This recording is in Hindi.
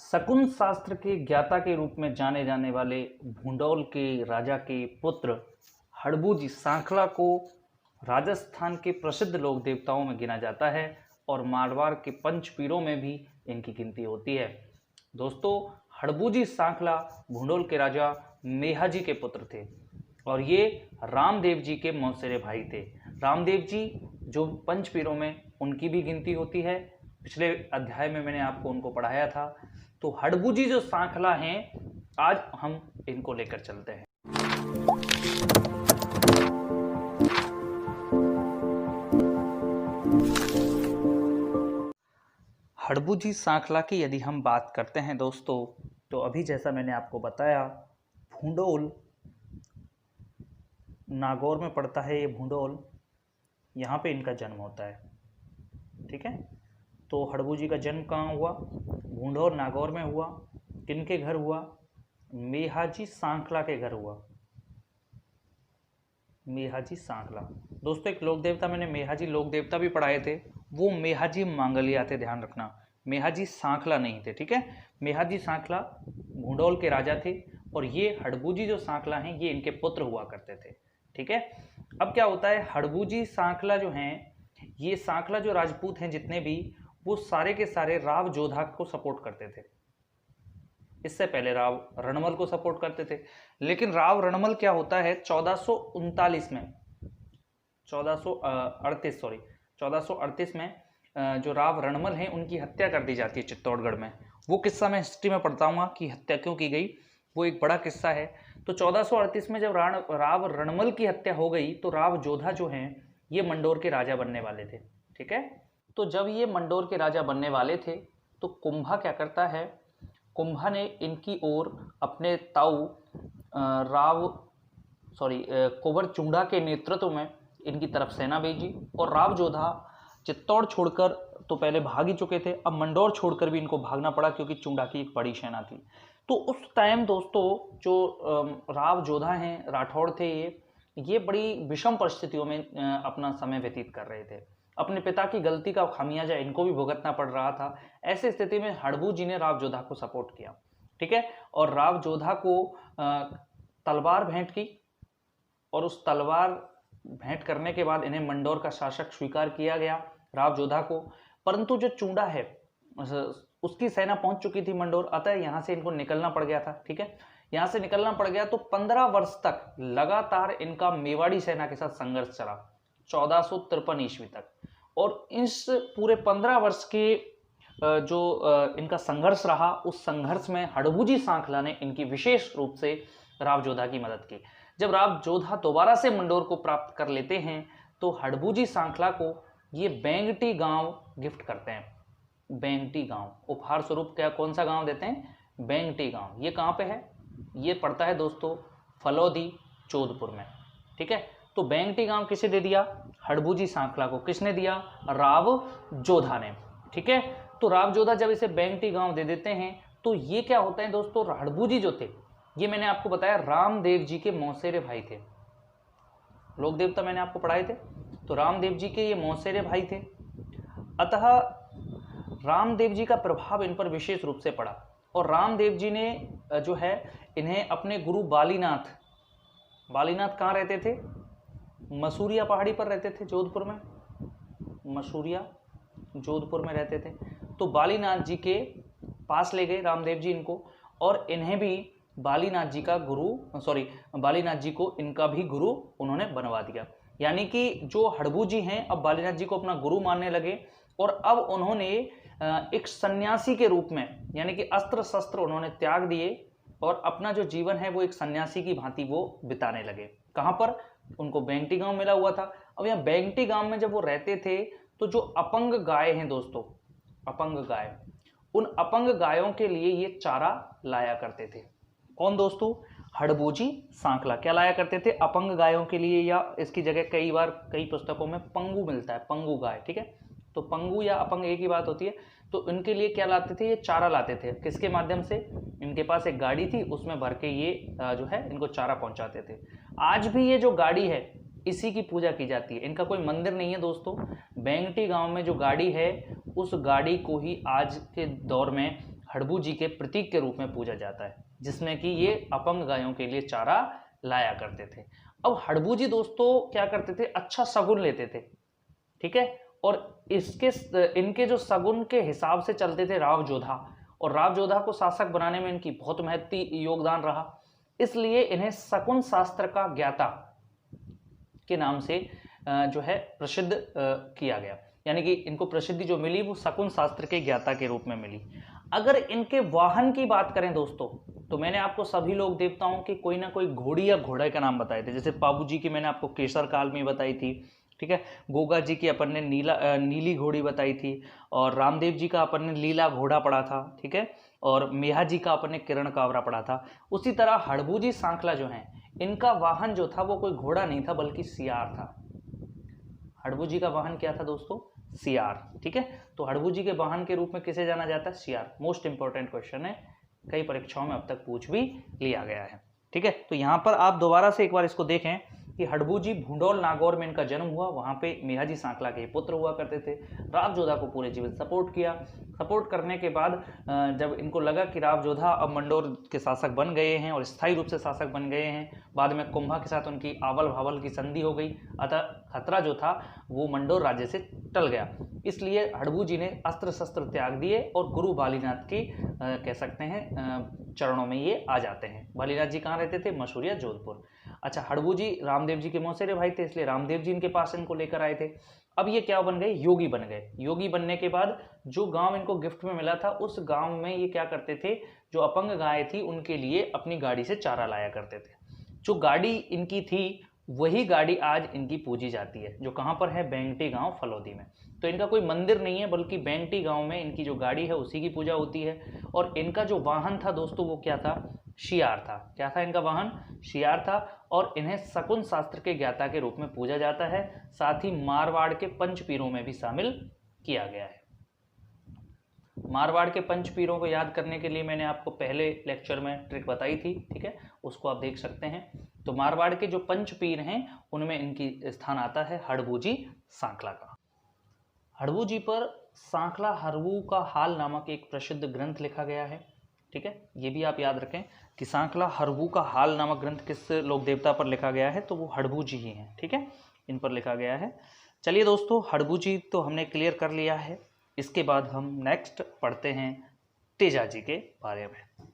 शकुन शास्त्र के ज्ञाता के रूप में जाने जाने वाले भूंडौल के राजा के पुत्र हड़बूजी सांखला को राजस्थान के प्रसिद्ध लोक देवताओं में गिना जाता है और मारवाड़ के पंचपीरों में भी इनकी गिनती होती है। दोस्तों, हड़बूजी सांखला भूंडौल के राजा मेहाजी के पुत्र थे और ये रामदेव जी के मौसेरे भाई थे। रामदेव जी जो पंचपीरों में उनकी भी गिनती होती है। पिछले अध्याय में मैंने आपको उनको पढ़ाया था। तो हड़बूजी जो सांखला हैं, आज हम इनको लेकर चलते हैं। हड़बूजी सांखला की यदि हम बात करते हैं दोस्तों, तो अभी जैसा मैंने आपको बताया, भूंडौल नागौर में पड़ता है। ये भूंडौल, यहाँ पे इनका जन्म होता है। ठीक है, तो हड़बूजी का जन्म कहाँ हुआ? भूंडौल नागौर में हुआ। किनके घर हुआ? मेहाजी सांखला के घर हुआ। मेहाजी सांखला दोस्तों, एक लोक देवता मैंने मेहाजी लोक देवता भी पढ़ाए थे, वो मेहाजी मांगलिया थे, ध्यान रखना। मेहाजी सांखला नहीं थे। ठीक है, मेहाजी सांखला भूंडौल के राजा थे और ये हड़बूजी जो सांखला हैं ये इनके पुत्र हुआ करते थे। ठीक है, अब क्या होता है, हड़बूजी सांखला जो हैं, ये सांखला जो राजपूत हैं जितने भी, वो सारे के सारे राव जोधा को सपोर्ट करते थे। इससे पहले राव रणमल को सपोर्ट करते थे, लेकिन राव रणमल क्या होता है, 1438 में 1438 में जो राव रणमल हैं उनकी हत्या कर दी जाती है चित्तौड़गढ़ में। वो किस्सा मैं हिस्ट्री में पढ़ताऊंगा कि हत्या क्यों की गई, वो एक बड़ा किस्सा है। तो 1438 में जब राव रणमल की हत्या हो गई तो राव जोधा जो हैं ये मंडोर के राजा बनने वाले थे। ठीक है, तो जब ये मंडोर के राजा बनने वाले थे तो कुंभा क्या करता है, कुंभा ने इनकी ओर अपने ताऊ कुंवर चुंडा के नेतृत्व में इनकी तरफ सेना भेजी और राव जोधा चित्तौड़ छोड़कर तो पहले भाग ही चुके थे, अब मंडोर छोड़कर भी इनको भागना पड़ा क्योंकि चुंडा की एक बड़ी सेना थी। तो उस टाइम दोस्तों जो राव जोधा हैं, राठौड़ थे, ये बड़ी विषम परिस्थितियों में अपना समय व्यतीत कर रहे थे। अपने पिता की गलती का खामियाजा इनको भी भुगतना पड़ रहा था। ऐसी स्थिति में हड़बूजी ने राव जोधा को सपोर्ट किया। ठीक है, और राव जोधा को तलवार भेंट की और उस तलवार भेंट करने के बाद इन्हें मंडोर का शासक स्वीकार किया गया राव जोधा को। परंतु जो चुंडा है उसकी सेना पहुंच चुकी थी मंडोर, अतः यहाँ से इनको निकलना पड़ गया था। ठीक है, यहाँ से निकलना पड़ गया तो 15 वर्ष तक लगातार इनका मेवाड़ी सेना के साथ संघर्ष चला, 1453 ईस्वी तक। और इस पूरे 15 वर्ष के जो इनका संघर्ष रहा, उस संघर्ष में हड़बूजी सांखला ने इनकी विशेष रूप से राव जोधा की मदद की। जब राव जोधा दोबारा से मंडोर को प्राप्त कर लेते हैं तो हड़बूजी सांखला को ये बेंगटी गांव गिफ्ट करते हैं। बेंगटी गांव उपहार स्वरूप क्या कौन सा गांव देते हैं? बेंगटी गांव। ये कहाँ पे है? ये पड़ता है दोस्तों फलौदी जोधपुर में। ठीक है, तो बेंगटी गांव किसे दे दिया? हड़बूजी सांखला को। किसने दिया? राव जोधा ने। ठीक है, तो राव जोधा जब इसे बेंगटी गांव दे देते हैं तो ये क्या होता है दोस्तों, हड़बूजी जो थे ये मैंने आपको बताया रामदेव जी के मौसेरे भाई थे। लोक देवता मैंने आपको पढ़ाए थे, तो रामदेव जी के ये मौसेरे भाई थे। अतः रामदेव जी का प्रभाव इन पर विशेष रूप से पड़ा और रामदेव जी ने जो है इन्हें अपने गुरु बालीनाथ कहाँ रहते थे? मसूरिया पहाड़ी पर रहते थे, जोधपुर में। मसूरिया जोधपुर में रहते थे। तो बालीनाथ जी के पास ले गए रामदेव जी इनको और इन्हें भी बालीनाथ जी को इनका भी गुरु उन्होंने बनवा दिया। यानी कि जो हड़बूजी हैं अब बालीनाथ जी को अपना गुरु मानने लगे और अब उन्होंने एक सन्यासी के रूप में, यानी कि अस्त्र शस्त्र उन्होंने त्याग दिए और अपना जो जीवन है वो एक सन्यासी की भांति वो बिताने लगे। कहाँ पर? उनको बेंगटी गांव मिला हुआ था। अब यहाँ बेंगटी गांव में जब वो रहते थे तो जो अपंग गाय हैं दोस्तों, अपंग गाय, उन अपंग गायों के लिए ये चारा लाया करते थे। कौन दोस्तों? हड़बूजी सांखला। क्या लाया करते थे? अपंग गायों के लिए, या इसकी जगह कई बार कई पुस्तकों में पंगु मिलता है, पंगु गाय। ठीक है, तो पंगु या अपंग एक ही बात होती है। तो इनके लिए क्या लाते थे? ये चारा लाते थे। किसके माध्यम से? इनके पास एक गाड़ी थी, उसमें भर के ये जो है इनको चारा पहुंचाते थे। आज भी ये जो गाड़ी है इसी की पूजा की जाती है। इनका कोई मंदिर नहीं है दोस्तों। बेंगटी गांव में जो गाड़ी है उस गाड़ी को ही आज के दौर में हड़बू जी के प्रतीक के रूप में पूजा जाता है, जिसमें कि ये अपंग गायों के लिए चारा लाया करते थे। अब हड़बू जी दोस्तों क्या करते थे, अच्छा शगुन लेते थे, ठीक है, और इनके जो शगुन के हिसाब से चलते थे राव जोधा, और राव जोधा को शासक बनाने में इनकी बहुत महत्वपूर्ण योगदान रहा, इसलिए इन्हें शकुन शास्त्र का ज्ञाता के नाम से जो है प्रसिद्ध किया गया, यानी कि इनको प्रसिद्धि जो मिली वो शकुन शास्त्र के ज्ञाता के रूप में मिली। अगर इनके वाहन की बात करें दोस्तों, तो मैंने आपको सभी लोग देवताओं की कोई ना कोई घोड़ी या घोड़े का नाम बताए थे, जैसे पाबू जी की मैंने आपको केसर काल में बताई थी, ठीक है, गोगा जी की अपन ने नीली घोड़ी बताई थी, और रामदेव जी का अपन ने लीला घोड़ा पढ़ा था, ठीक है, और मेहा जी का अपन ने किरण कावरा पढ़ा था। उसी तरह हड़बू जी सांखला जो हैं, इनका वाहन जो था वो कोई घोड़ा नहीं था बल्कि सियार था। हड़बू जी का वाहन क्या था दोस्तों, सियार, ठीक है। तो हड़बू जी के वाहन के रूप में किसे जाना जाता है, सियार। मोस्ट इंपॉर्टेंट क्वेश्चन है, कई परीक्षाओं में अब तक पूछ भी लिया गया है, ठीक है। तो यहाँ पर आप दोबारा से एक बार इसको देखें कि हड़बू जी भूडौल नागौर में इनका जन्म हुआ, वहाँ पे मेहाजी सांकला के पुत्र हुआ करते थे। राव जोधा को पूरे जीवन सपोर्ट किया। सपोर्ट करने के बाद जब इनको लगा कि राव जोधा अब मंडोर के शासक बन गए हैं और स्थायी रूप से शासक बन गए हैं, बाद में कुंभा के साथ उनकी आवल भावल की संधि हो गई, अतः खतरा जो था वो मंडोर राज्य से टल गया। इसलिए हड़बू जी ने अस्त्र शस्त्र त्याग दिए और गुरु बालीनाथ की कह सकते हैं चरणों में ये आ जाते हैं। बालीनाथ जी कहाँ रहते थे, मसूरिया जोधपुर। अच्छा, हड़बू जी रामदेव जी के मौसेरे भाई थे, इसलिए रामदेव जी इनके पास इनको लेकर आए थे। अब ये क्या बन गए, योगी बन गए। योगी बनने के बाद जो गांव इनको गिफ्ट में मिला था, उस गांव में ये क्या करते थे, जो अपंग गाय थी उनके लिए अपनी गाड़ी से चारा लाया करते थे। जो गाड़ी इनकी थी वही गाड़ी आज इनकी पूजी जाती है, जो कहाँ पर है, बेंगटी गांव फलौदी में। तो इनका कोई मंदिर नहीं है, बल्कि बेंगटी गांव में इनकी जो गाड़ी है उसी की पूजा होती है। और इनका जो वाहन था दोस्तों वो क्या था, शियार था। क्या था इनका वाहन, शियार था। और इन्हें शकुन शास्त्र के ज्ञाता के रूप में पूजा जाता है। साथ ही मारवाड़ के पंच पीरों में भी शामिल किया गया है। मारवाड़ के पंच पीरों को याद करने के लिए मैंने आपको पहले लेक्चर में ट्रिक बताई थी, ठीक है, उसको आप देख सकते हैं। तो मारवाड़ के जो पंच पीर हैं उनमें इनकी स्थान आता है हड़बू जी सांखला का। हड़बू जी पर सांखला हड़बू का हाल नामक एक प्रसिद्ध ग्रंथ लिखा गया है, ठीक है। ये भी आप याद रखें कि सांखला हड़बू का हाल नामक ग्रंथ किस लोक देवता पर लिखा गया है, तो वो हड़बू जी ही हैं, ठीक है, इन पर लिखा गया है। चलिए दोस्तों, हड़बू जी तो हमने क्लियर कर लिया है। इसके बाद हम नेक्स्ट पढ़ते हैं तेजा जी के बारे में।